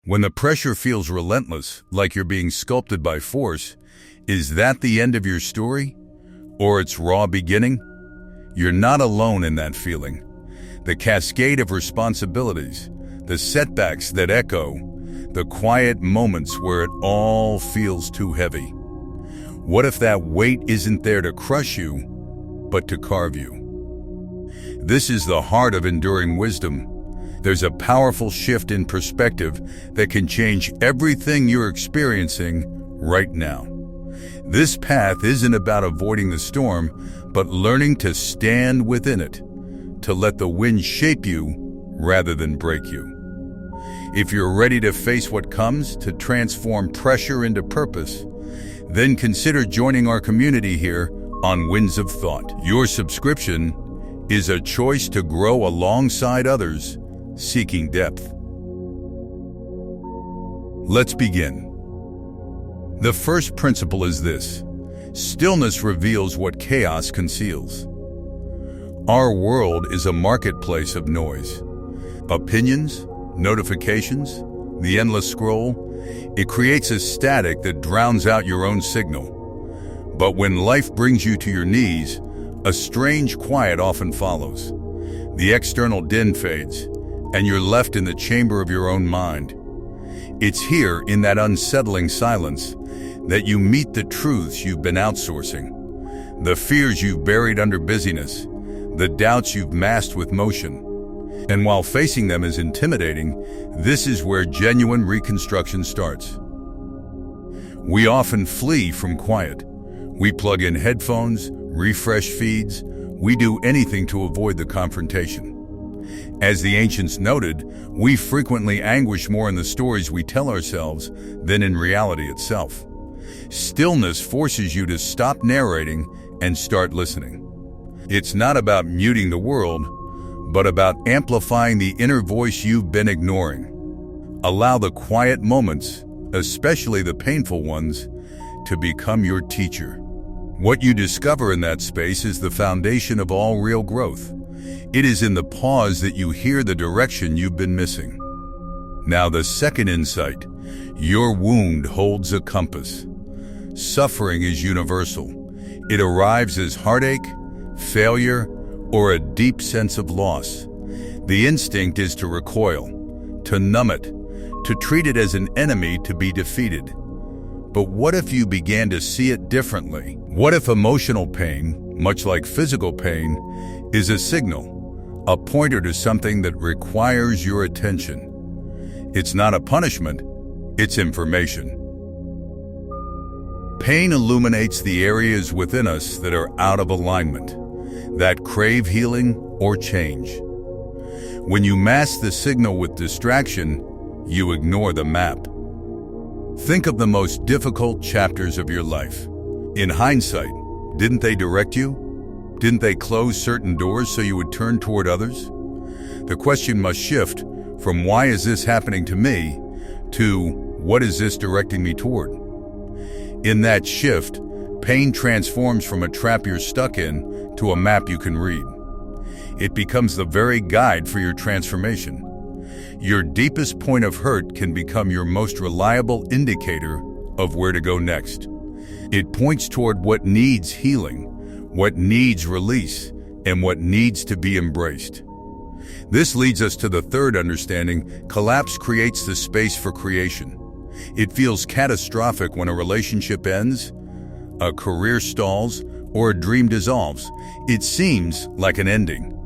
When the pressure feels relentless, like you're being sculpted by force, is that the end of your story? Or its raw beginning? You're not alone in that feeling. The cascade of responsibilities, the setbacks that echo, the quiet moments where it all feels too heavy. What if that weight isn't there to crush you, but to carve you? This is the heart of enduring wisdom. There's a powerful shift in perspective that can change everything you're experiencing right now. This path isn't about avoiding the storm, but learning to stand within it, to let the wind shape you rather than break you. If you're ready to face what comes, to transform pressure into purpose, then consider joining our community here on Winds of Thought. Your subscription is a choice to grow alongside others seeking depth. Let's begin. The first principle is this: stillness reveals what chaos conceals. Our world is a marketplace of noise. Opinions, notifications, the endless scroll. It creates a static that drowns out your own signal. But when life brings you to your knees, a strange quiet often follows. The external din fades, and you're left in the chamber of your own mind. It's here, in that unsettling silence, that you meet the truths you've been outsourcing, the fears you've buried under busyness, the doubts you've masked with motion. And while facing them is intimidating, this is where genuine reconstruction starts. We often flee from quiet. We plug in headphones, refresh feeds. We do anything to avoid the confrontation. As the ancients noted, we frequently anguish more in the stories we tell ourselves than in reality itself. Stillness forces you to stop narrating and start listening. It's not about muting the world, but about amplifying the inner voice you've been ignoring. Allow the quiet moments, especially the painful ones, to become your teacher. What you discover in that space is the foundation of all real growth. It is in the pause that you hear the direction you've been missing. Now, the second insight: your wound holds a compass. Suffering is universal. It arrives as heartache, failure, or a deep sense of loss. The instinct is to recoil, to numb it, to treat it as an enemy to be defeated. But what if you began to see it differently? What if emotional pain, much like physical pain, is a signal, a pointer to something that requires your attention? It's not a punishment, it's information. Pain illuminates the areas within us that are out of alignment, that crave healing or change. When you mask the signal with distraction, you ignore the map. Think of the most difficult chapters of your life. In hindsight, didn't they direct you? Didn't they close certain doors so you would turn toward others? The question must shift from "why is this happening to me?" to "what is this directing me toward?" In that shift, pain transforms from a trap you're stuck in to a map you can read. It becomes the very guide for your transformation. Your deepest point of hurt can become your most reliable indicator of where to go next. It points toward what needs healing, what needs release, and what needs to be embraced. This leads us to the third understanding: collapse creates the space for creation. It feels catastrophic when a relationship ends, a career stalls, or a dream dissolves. It seems like an ending.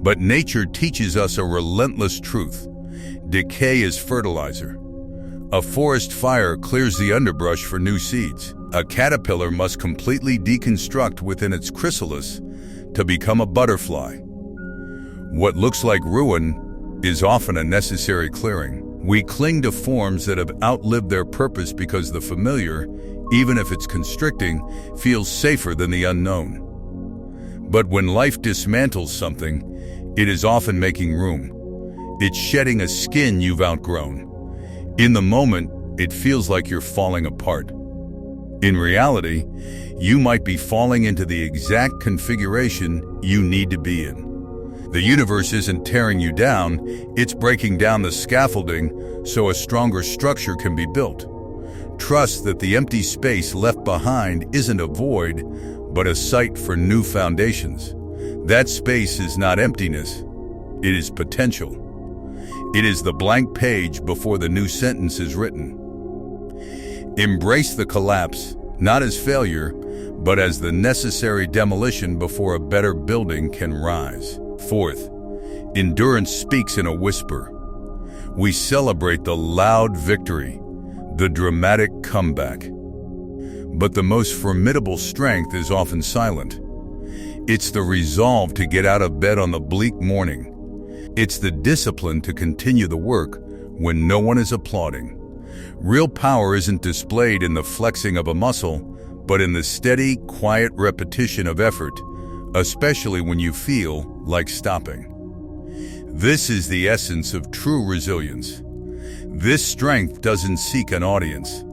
But nature teaches us a relentless truth: decay is fertilizer. A forest fire clears the underbrush for new seeds. A caterpillar must completely deconstruct within its chrysalis to become a butterfly. What looks like ruin is often a necessary clearing. We cling to forms that have outlived their purpose because the familiar, even if it's constricting, feels safer than the unknown. But when life dismantles something, it is often making room. It's shedding a skin you've outgrown. In the moment, it feels like you're falling apart. In reality, you might be falling into the exact configuration you need to be in. The universe isn't tearing you down, it's breaking down the scaffolding so a stronger structure can be built. Trust that the empty space left behind isn't a void, but a site for new foundations. That space is not emptiness, it is potential. It is the blank page before the new sentence is written. Embrace the collapse, not as failure, but as the necessary demolition before a better building can rise. Fourth, endurance speaks in a whisper. We celebrate the loud victory, the dramatic comeback. But the most formidable strength is often silent. It's the resolve to get out of bed on the bleak morning. It's the discipline to continue the work when no one is applauding. Real power isn't displayed in the flexing of a muscle, but in the steady, quiet repetition of effort, especially when you feel like stopping. This is the essence of true resilience. This strength doesn't seek an audience.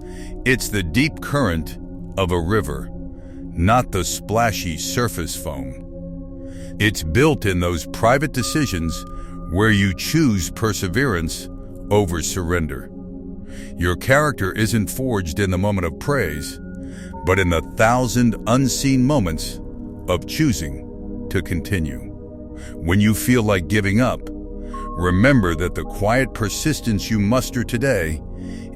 It's the deep current of a river, not the splashy surface foam. It's built in those private decisions where you choose perseverance over surrender. Your character isn't forged in the moment of praise, but in the 1,000 unseen moments of choosing to continue. When you feel like giving up, remember that the quiet persistence you muster today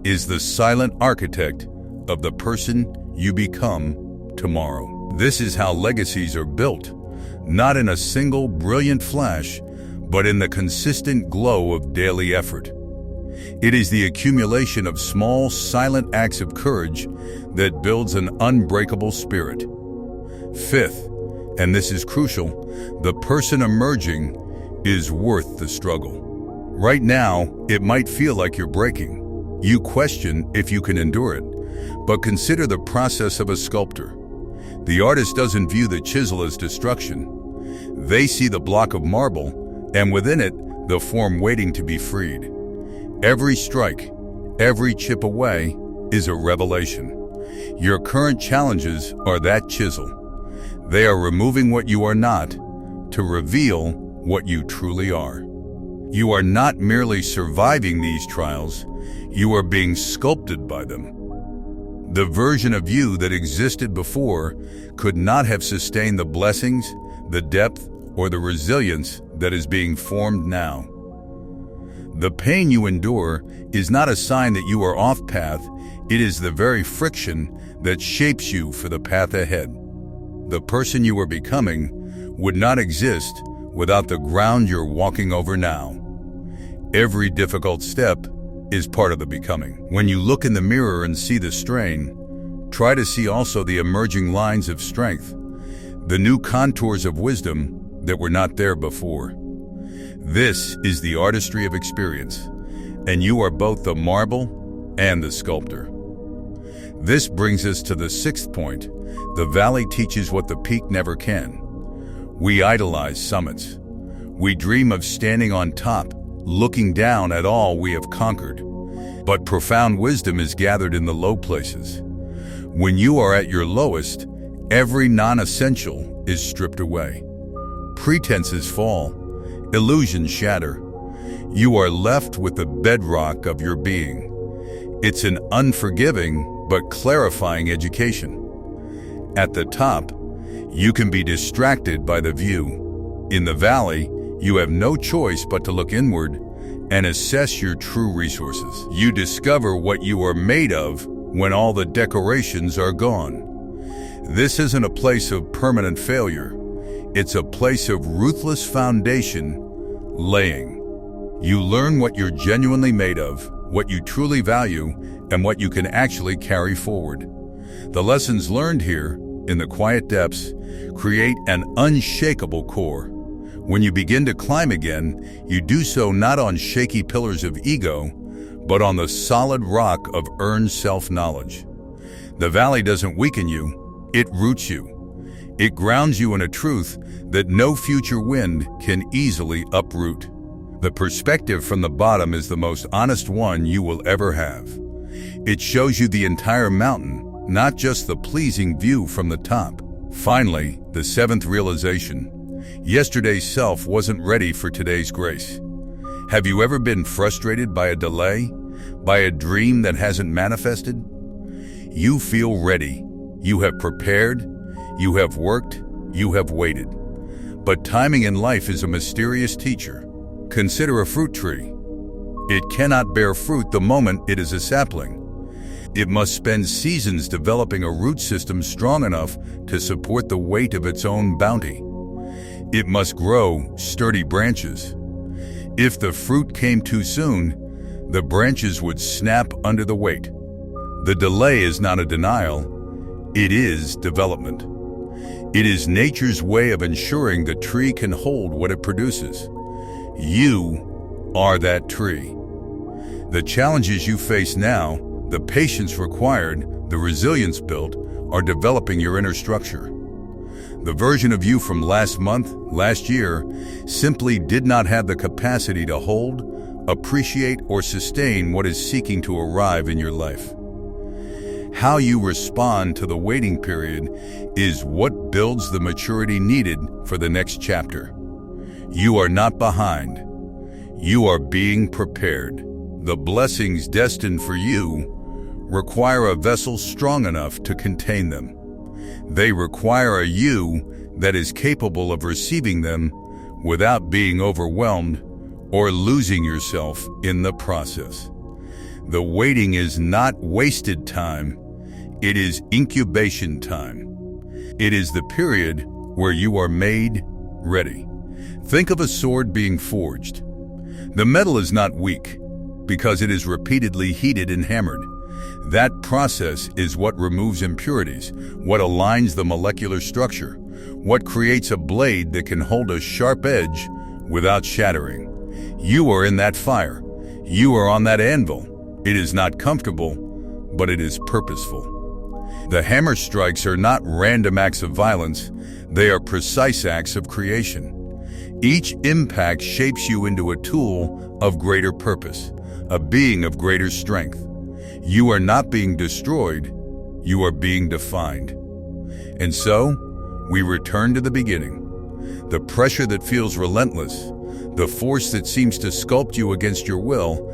is the silent architect of the person you become tomorrow. This is how legacies are built, not in a single brilliant flash, but in the consistent glow of daily effort. It is the accumulation of small, silent acts of courage that builds an unbreakable spirit. Fifth, and this is crucial, the person emerging is worth the struggle. Right now, it might feel like you're breaking. You question if you can endure it, but consider the process of a sculptor. The artist doesn't view the chisel as destruction. They see the block of marble, and within it, the form waiting to be freed. Every strike, every chip away is a revelation. Your current challenges are that chisel. They are removing what you are not to reveal what you truly are. You are not merely surviving these trials, you are being sculpted by them. The version of you that existed before could not have sustained the blessings, the depth, or the resilience that is being formed now. The pain you endure is not a sign that you are off path, it is the very friction that shapes you for the path ahead. The person you are becoming would not exist without the ground you're walking over now. Every difficult step is part of the becoming. When you look in the mirror and see the strain, try to see also the emerging lines of strength, the new contours of wisdom that were not there before. This is the artistry of experience, and you are both the marble and the sculptor. This brings us to the sixth point. The valley teaches what the peak never can. We idolize summits. We dream of standing on top, looking down at all we have conquered. But profound wisdom is gathered in the low places. When you are at your lowest, every non-essential is stripped away. Pretenses fall, illusions shatter. You are left with the bedrock of your being. It's an unforgiving but clarifying education. At the top, you can be distracted by the view. In the valley, you have no choice but to look inward and assess your true resources. You discover what you are made of when all the decorations are gone. This isn't a place of permanent failure. It's a place of ruthless foundation laying. You learn what you're genuinely made of, what you truly value, and what you can actually carry forward. The lessons learned here, in the quiet depths, create an unshakable core. When you begin to climb again, you do so not on shaky pillars of ego, but on the solid rock of earned self-knowledge. The valley doesn't weaken you, it roots you. It grounds you in a truth that no future wind can easily uproot. The perspective from the bottom is the most honest one you will ever have. It shows you the entire mountain, not just the pleasing view from the top. Finally, the seventh realization. Yesterday's self wasn't ready for today's grace. Have you ever been frustrated by a delay? By a dream that hasn't manifested? You feel ready. You have prepared. You have worked. You have waited. But timing in life is a mysterious teacher. Consider a fruit tree. It cannot bear fruit the moment it is a sapling. It must spend seasons developing a root system strong enough to support the weight of its own bounty. It must grow sturdy branches. If the fruit came too soon, the branches would snap under the weight. The delay is not a denial, it is development. It is nature's way of ensuring the tree can hold what it produces. You are that tree. The challenges you face now, the patience required, the resilience built, are developing your inner structure. The version of you from last month, last year, simply did not have the capacity to hold, appreciate, or sustain what is seeking to arrive in your life. How you respond to the waiting period is what builds the maturity needed for the next chapter. You are not behind. You are being prepared. The blessings destined for you require a vessel strong enough to contain them. They require a you that is capable of receiving them without being overwhelmed or losing yourself in the process. The waiting is not wasted time, it is incubation time. It is the period where you are made ready. Think of a sword being forged. The metal is not weak because it is repeatedly heated and hammered. That process is what removes impurities, what aligns the molecular structure, what creates a blade that can hold a sharp edge without shattering. You are in that fire. You are on that anvil. It is not comfortable, but it is purposeful. The hammer strikes are not random acts of violence. They are precise acts of creation. Each impact shapes you into a tool of greater purpose, a being of greater strength. You are not being destroyed, you are being defined. And so, we return to the beginning. The pressure that feels relentless, the force that seems to sculpt you against your will,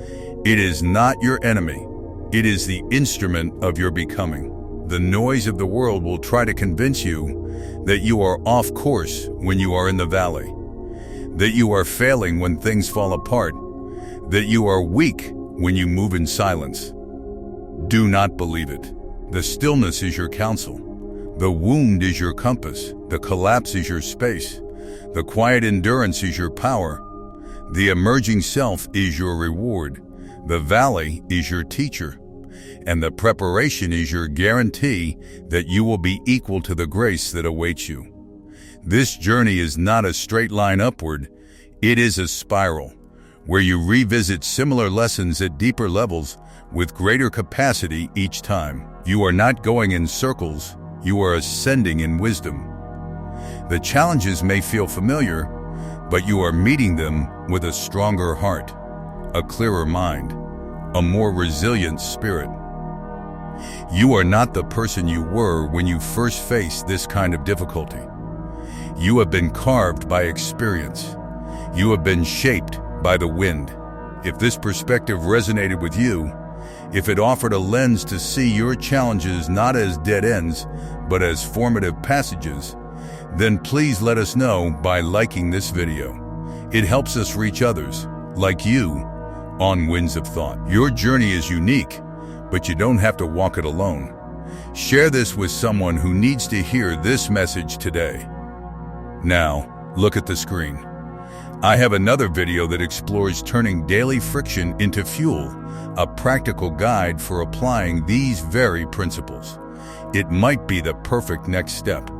it is not your enemy. It is the instrument of your becoming. The noise of the world will try to convince you that you are off course when you are in the valley, that you are failing when things fall apart, that you are weak when you move in silence. Do not believe it. The stillness is your counsel. The wound is your compass. The collapse is your space. The quiet endurance is your power. The emerging self is your reward. The valley is your teacher. And the preparation is your guarantee that you will be equal to the grace that awaits you. This journey is not a straight line upward. It is a spiral, where you revisit similar lessons at deeper levels with greater capacity each time. You are not going in circles, you are ascending in wisdom. The challenges may feel familiar, but you are meeting them with a stronger heart, a clearer mind, a more resilient spirit. You are not the person you were when you first faced this kind of difficulty. You have been carved by experience. You have been shaped by the wind. If this perspective resonated with you, if it offered a lens to see your challenges not as dead ends, but as formative passages, then please let us know by liking this video. It helps us reach others, like you, on Winds of Thought. Your journey is unique, but you don't have to walk it alone. Share this with someone who needs to hear this message today. Now, look at the screen. I have another video that explores turning daily friction into fuel, a practical guide for applying these very principles. It might be the perfect next step.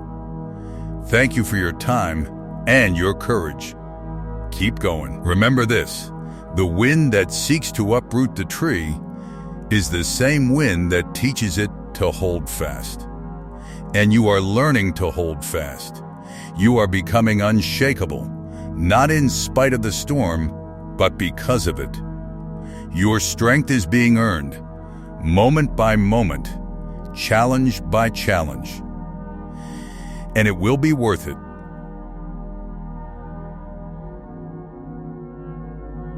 Thank you for your time and your courage. Keep going. Remember this, the wind that seeks to uproot the tree is the same wind that teaches it to hold fast. And you are learning to hold fast. You are becoming unshakable, not in spite of the storm, but because of it. Your strength is being earned, moment by moment, challenge by challenge. And it will be worth it.